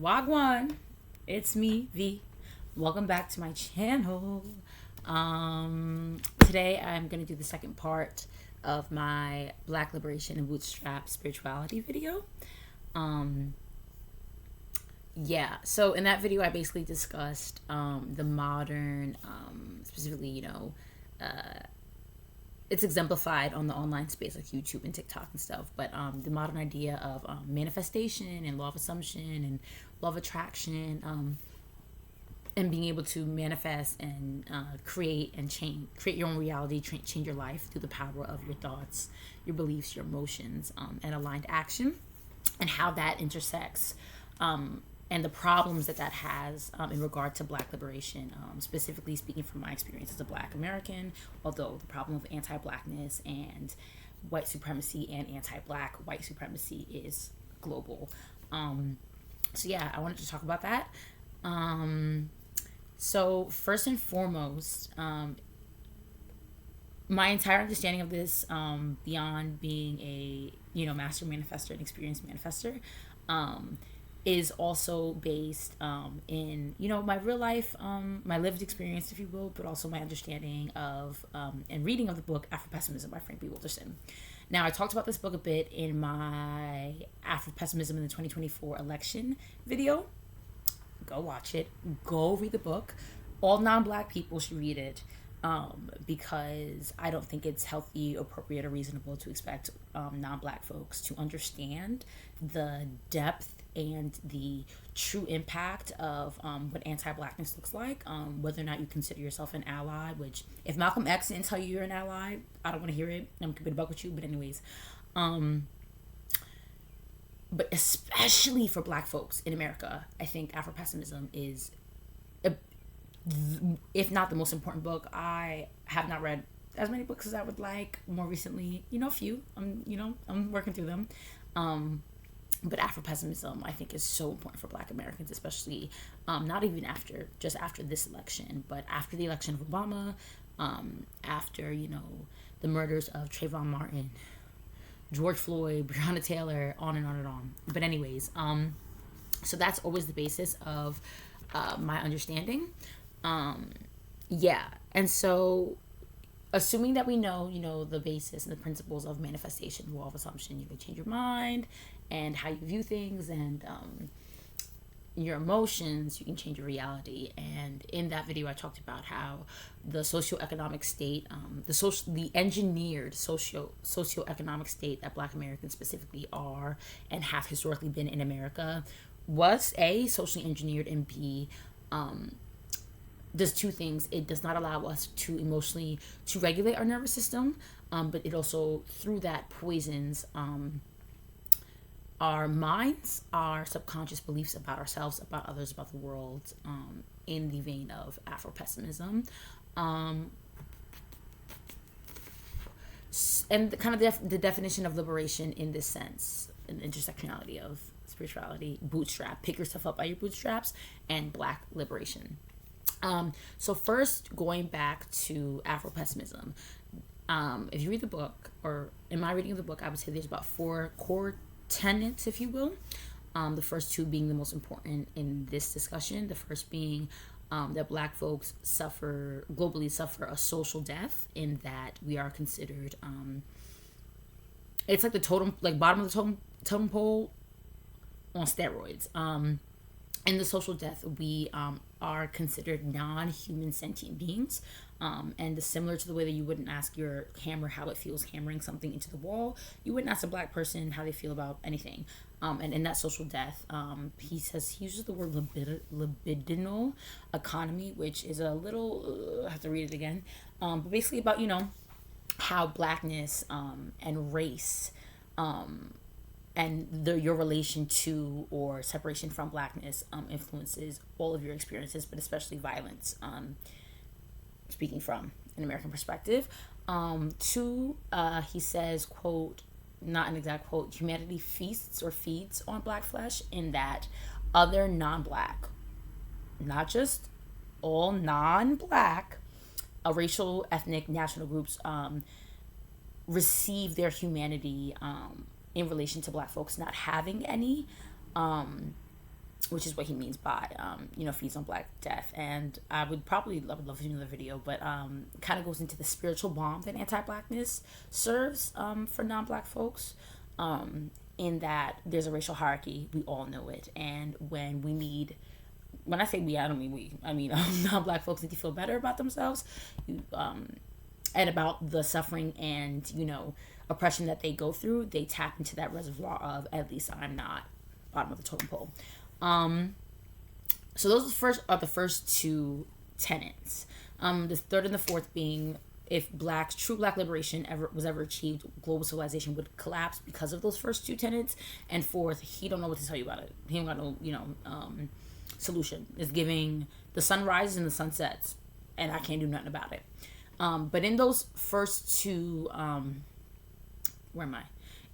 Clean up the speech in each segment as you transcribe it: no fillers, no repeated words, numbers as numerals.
Wagwan, it's me, V. Welcome back to my channel. Today I'm going to do the second part of my Black Liberation and Bootstrap spirituality video. So in that video I basically discussed the modern, specifically, it's exemplified on the online space like YouTube and TikTok and stuff, but the modern idea of manifestation and law of assumption and law of attraction, and being able to manifest and create your own reality, change your life through the power of your thoughts, your beliefs, your emotions, and aligned action, and how that intersects, and the problems that has in regard to Black liberation, specifically speaking from my experience as a Black American, although the problem of anti-Blackness and white supremacy and anti-Black white supremacy is global. I wanted to talk about that. So first and foremost, my entire understanding of this, beyond being a master manifestor and experienced manifestor, is also based in my real life, my lived experience, if you will, but also my understanding of and reading of the book AfroPessimism by Frank B Wilderson. Now, I talked about this book a bit in my AfroPessimism in the 2024 election video. Go watch it. Go read the book. All non-Black people should read it, because I don't think it's healthy, appropriate, or reasonable to expect non-Black folks to understand the depth and the true impact of what anti-Blackness looks like, whether or not you consider yourself an ally, which if Malcolm X didn't tell you you're an ally, I don't want to hear it. I'm keeping a buck with you, but anyways. But especially for Black folks in America, I think Afro-Pessimism is, if not the most important book. I have not read as many books as I would like more recently. A few. I'm working through them. But Afro-Pessimism, I think, is so important for Black Americans, especially not even after this election, but after the election of Obama, after, the murders of Trayvon Martin, George Floyd, Breonna Taylor, on and on and on. But anyways, so that's always the basis of my understanding. And so assuming that we know, the basis and the principles of manifestation, law of assumption, you can change your mind and how you view things, and your emotions, you can change your reality. And in that video, I talked about how the socioeconomic state, the engineered socioeconomic state that Black Americans specifically are and have historically been in America was A, socially engineered, and B, does two things. It does not allow us to emotionally to regulate our nervous system, but it also, through that, poisons our minds, our subconscious beliefs about ourselves, about others, about the world, in the vein of Afro-pessimism. And the definition of liberation in this sense, an intersectionality of spirituality, bootstrap, pick yourself up by your bootstraps, and Black liberation. So first, going back to Afro-pessimism, if you read the book, or in my reading of the book, I would say there's about 4 core tenets, if you will. The first 2 being the most important in this discussion. The first being that Black folks globally suffer a social death, in that we are considered, it's like the bottom of the totem pole on steroids. In the social death, we are considered non-human sentient beings, and similar to the way that you wouldn't ask your hammer how it feels hammering something into the wall, you wouldn't ask a Black person how they feel about anything. And in that social death, he uses the word libidinal economy, which is a little, I have to read it again, but basically about, how Blackness and race, and your relation to or separation from Blackness influences all of your experiences, but especially violence, speaking from an American perspective. 2, he says, quote, not an exact quote, humanity feasts or feeds on Black flesh, in that other non-Black, not just all non-Black, racial, ethnic, national groups receive their humanity in relation to Black folks not having any, which is what he means by, feeds on Black death. And I would love to do another video, but kind of goes into the spiritual bomb that anti-Blackness serves for non-Black folks. In that there's a racial hierarchy, we all know it, and when I say we, I don't mean we, I mean non-Black folks need to feel better about themselves, and about the suffering and oppression that they go through. They tap into that reservoir of, at least I'm not bottom of the totem pole. So those are the first two tenets. The third and the fourth being, if true black liberation was ever achieved, global civilization would collapse because of those first two tenets. And fourth, he don't know what to tell you about it. He don't got no solution. It's giving the sun rises and the sun sets, and I can't do nothing about it. But in those first two, where am I?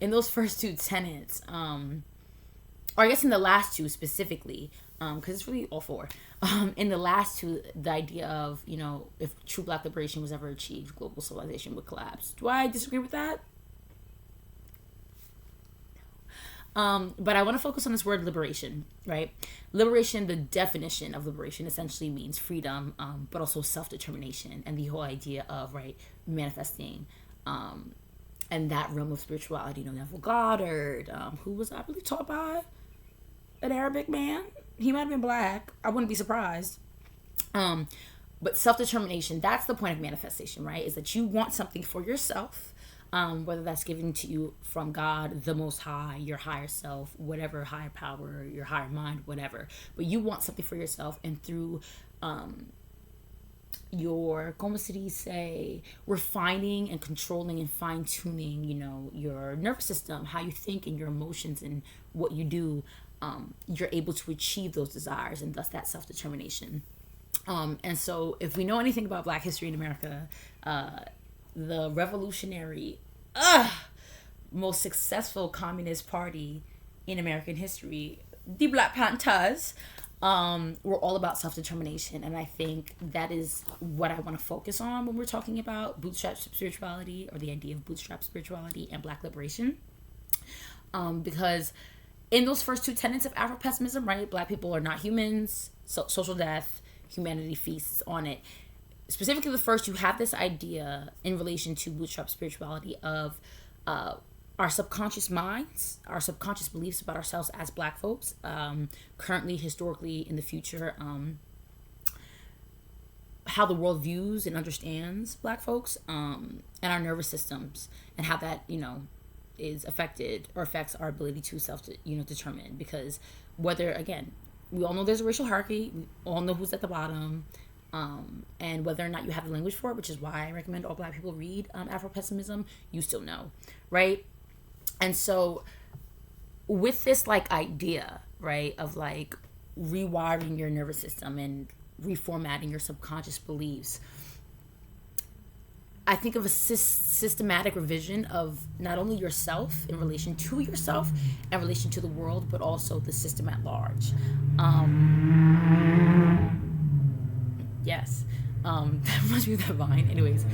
In those first two tenets, or I guess in the last two specifically, because it's really all four. In the last two, the idea of, if true black liberation was ever achieved, global civilization would collapse. Do I disagree with that? But I want to focus on this word liberation, right? Liberation, the definition of liberation essentially means freedom, but also self-determination, and the whole idea of, right, manifesting, and that realm of spirituality. Neville Goddard, who was, I believe, taught by an Arabic man. He might have been Black. I wouldn't be surprised. But self-determination, that's the point of manifestation, right? Is that you want something for yourself, whether that's given to you from God, the Most High, your higher self, whatever higher power, your higher mind, whatever. But you want something for yourself, and through your, como se dice, refining and controlling and fine-tuning, your nervous system, how you think, and your emotions and what you do, you're able to achieve those desires, and thus that self-determination. And so if we know anything about Black history in America, the revolutionary, most successful communist party in American history, the Black Panthers, were all about self-determination. And I think that is what I want to focus on when we're talking about bootstrap spirituality, or the idea of bootstrap spirituality and Black liberation. Because in those first two tenets of afro-pessimism, right, Black people are not humans, social death, humanity feasts on it. Specifically the first, you have this idea in relation to bootstrap spirituality of our subconscious minds, our subconscious beliefs about ourselves as Black folks, currently, historically, in the future, how the world views and understands Black folks, and our nervous systems, and how that, is affected or affects our ability to determine. Because whether, again, we all know there's a racial hierarchy, we all know who's at the bottom, and whether or not you have the language for it, which is why I recommend all Black people read AfroPessimism, you still know, right? And so with this idea, right, of rewiring your nervous system and reformatting your subconscious beliefs, I think of a systematic revision of not only yourself in relation to yourself and relation to the world, but also the system at large. Yes. That reminds me of that vine. Anyways.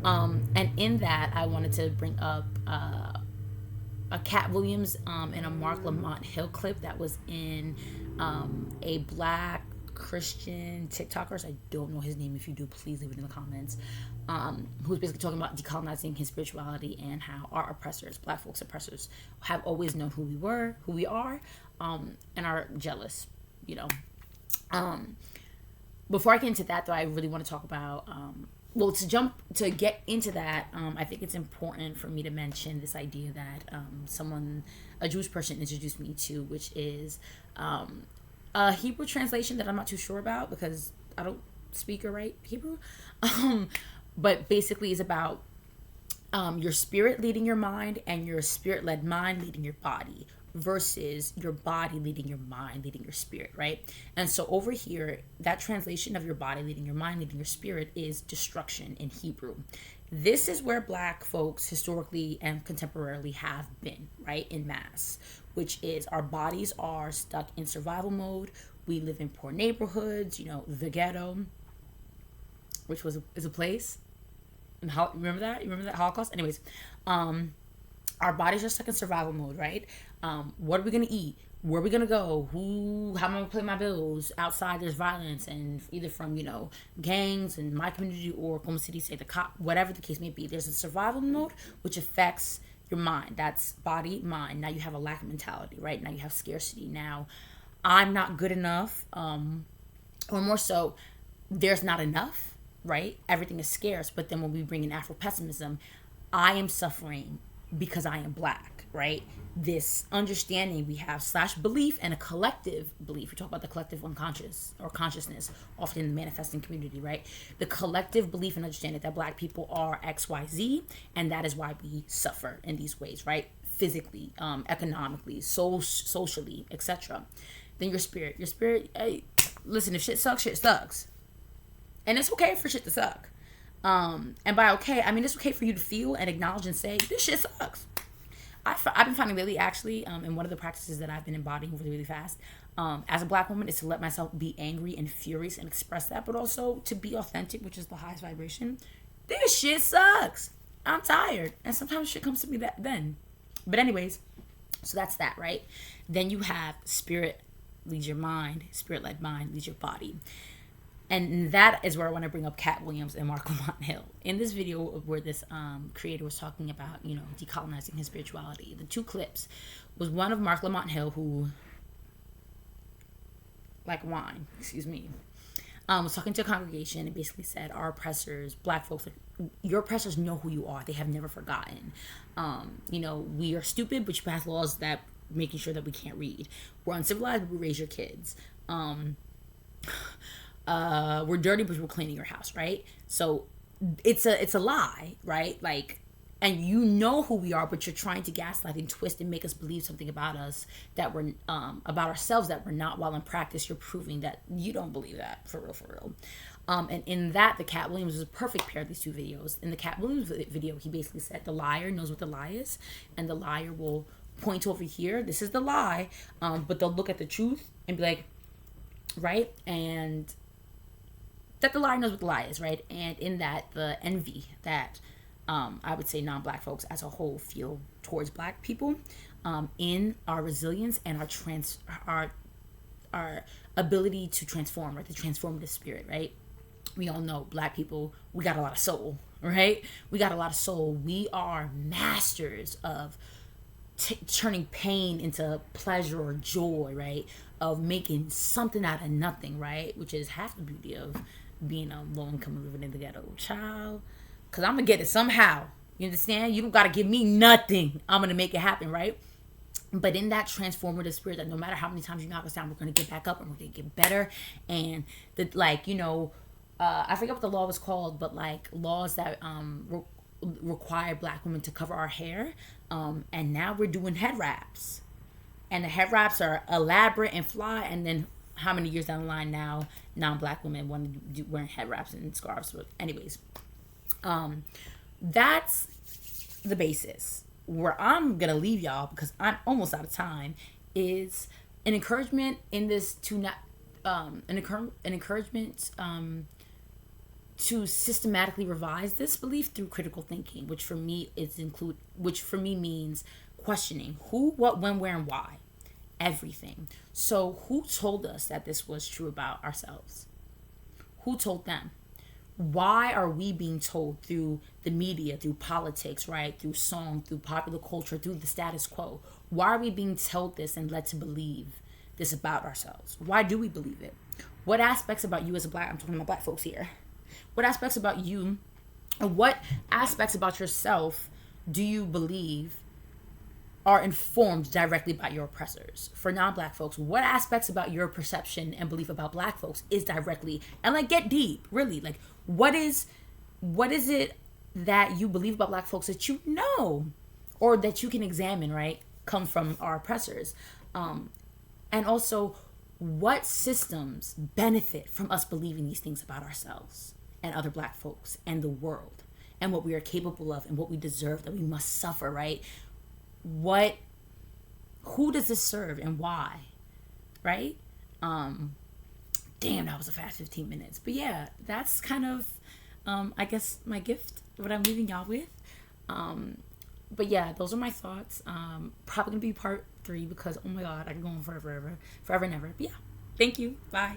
And in that, I wanted to bring up a Cat Williams and a Mark Lamont Hill clip that was in a Black Christian TikTokers. I don't know his name. If you do, please leave it in the comments. Who's basically talking about decolonizing his spirituality, and how our oppressors, Black folks oppressors, have always known who we are, and are jealous, Before I get into that, though, I really want to talk about, to get into that, I think it's important for me to mention this idea that a Jewish person introduced me to, which is a Hebrew translation that I'm not too sure about because I don't speak or write Hebrew. But basically is about your spirit leading your mind, and your spirit-led mind leading your body, versus your body leading your mind, leading your spirit, right? And so over here, that translation of your body leading your mind, leading your spirit, is destruction in Hebrew. This is where Black folks historically and contemporarily have been, right, in mass, which is our bodies are stuck in survival mode. We live in poor neighborhoods, the ghetto, which is a place. And remember that? You remember that Holocaust? Anyways, our bodies are stuck in survival mode, right? What are we going to eat? where are we gonna go? How am I gonna pay my bills? Outside there's violence, and either from, gangs in my community or Oklahoma City, say the cop, whatever the case may be. There's a survival mode which affects your mind. That's body, mind. Now you have a lack of mentality, right? Now you have scarcity. Now I'm not good enough, or more so, there's not enough, right? Everything is scarce. But then when we bring in AfroPessimism, I am suffering because I am Black, right? This understanding we have / belief and a collective belief. We talk about the collective unconscious or consciousness often in the manifesting community, right? The collective belief and understanding that Black people are XYZ, and that is why we suffer in these ways, right? Physically, economically, socially, etc. Then your spirit, hey, listen, if shit sucks, shit sucks. And it's okay for shit to suck. And by okay, I mean it's okay for you to feel and acknowledge and say, this shit sucks. I've been finding lately, actually, and one of the practices that I've been embodying really, really fast, as a Black woman, is to let myself be angry and furious and express that, but also to be authentic, which is the highest vibration. This shit sucks. I'm tired. And sometimes shit comes to me then. But anyways, so that's that, right? Then you have spirit leads your mind, spirit-led mind leads your body. And that is where I want to bring up Cat Williams and Mark Lamont Hill. In this video where this creator was talking about, decolonizing his spirituality, the two clips was one of Mark Lamont Hill, who, like wine, was talking to a congregation and basically said, our oppressors, Black folks, your oppressors know who you are. They have never forgotten. We are stupid, but you pass laws that making sure that we can't read. We're uncivilized, but we raise your kids. We're dirty, but we're cleaning your house, right? So it's a lie, right? Like, and you know who we are, but you're trying to gaslight and twist and make us believe something about us that we're about ourselves that we're not, while in practice you're proving that you don't believe that, for real. And in that, the Cat Williams was a perfect pair of these two videos. In the Cat Williams video, he basically said the liar knows what the lie is, and the liar will point over here, this is the lie, but they'll look at the truth and be like, right? And that the liar knows what the lie is, right? And in that, the envy that I would say non-Black folks as a whole feel towards Black people, in our resilience and our ability to transform, right? The transformative spirit, right? We all know Black people, we got a lot of soul, right? We got a lot of soul. We are masters of turning pain into pleasure or joy, right? Of making something out of nothing, right? Which is half the beauty of being a low income and living in the ghetto, child. Because I'm going to get it somehow. You understand? You don't got to give me nothing. I'm going to make it happen, right? But in that transformative spirit that no matter how many times you knock us down, we're going to get back up and we're going to get better. And I forget what the law was called, but like laws that require Black women to cover our hair. And now we're doing head wraps. And the head wraps are elaborate and fly. And then how many years down the line now, non-Black women want to do wearing head wraps and scarves. But anyways, that's the basis. Where I'm going to leave y'all, because I'm almost out of time, is an encouragement in this to not, an encouragement to systematically revise this belief through critical thinking, which for me means questioning who, what, when, where, and why. Everything. So who told us that this was true about ourselves? Who told them? Why are we being told through the media, through politics, right? Through song, through popular culture, through the status quo? Why are we being told this and led to believe this about ourselves? Why do we believe it? What aspects about you as a Black, I'm talking about Black folks here. What aspects about you, and what aspects about yourself do you believe are informed directly by your oppressors? For non-Black folks, what aspects about your perception and belief about Black folks is directly, and like get deep, really, like what is it that you believe about Black folks that you know, or that you can examine, right, come from our oppressors? And also, what systems benefit from us believing these things about ourselves and other Black folks and the world and what we are capable of and what we deserve, that we must suffer, right? Who does this serve and why, right? Damn, that was a fast 15 minutes. But yeah, that's kind of, I guess, my gift, what I'm leaving y'all with. But yeah, those are my thoughts. Probably gonna be part 3 because, oh my God, I can go on forever and ever. But yeah, thank you. Bye.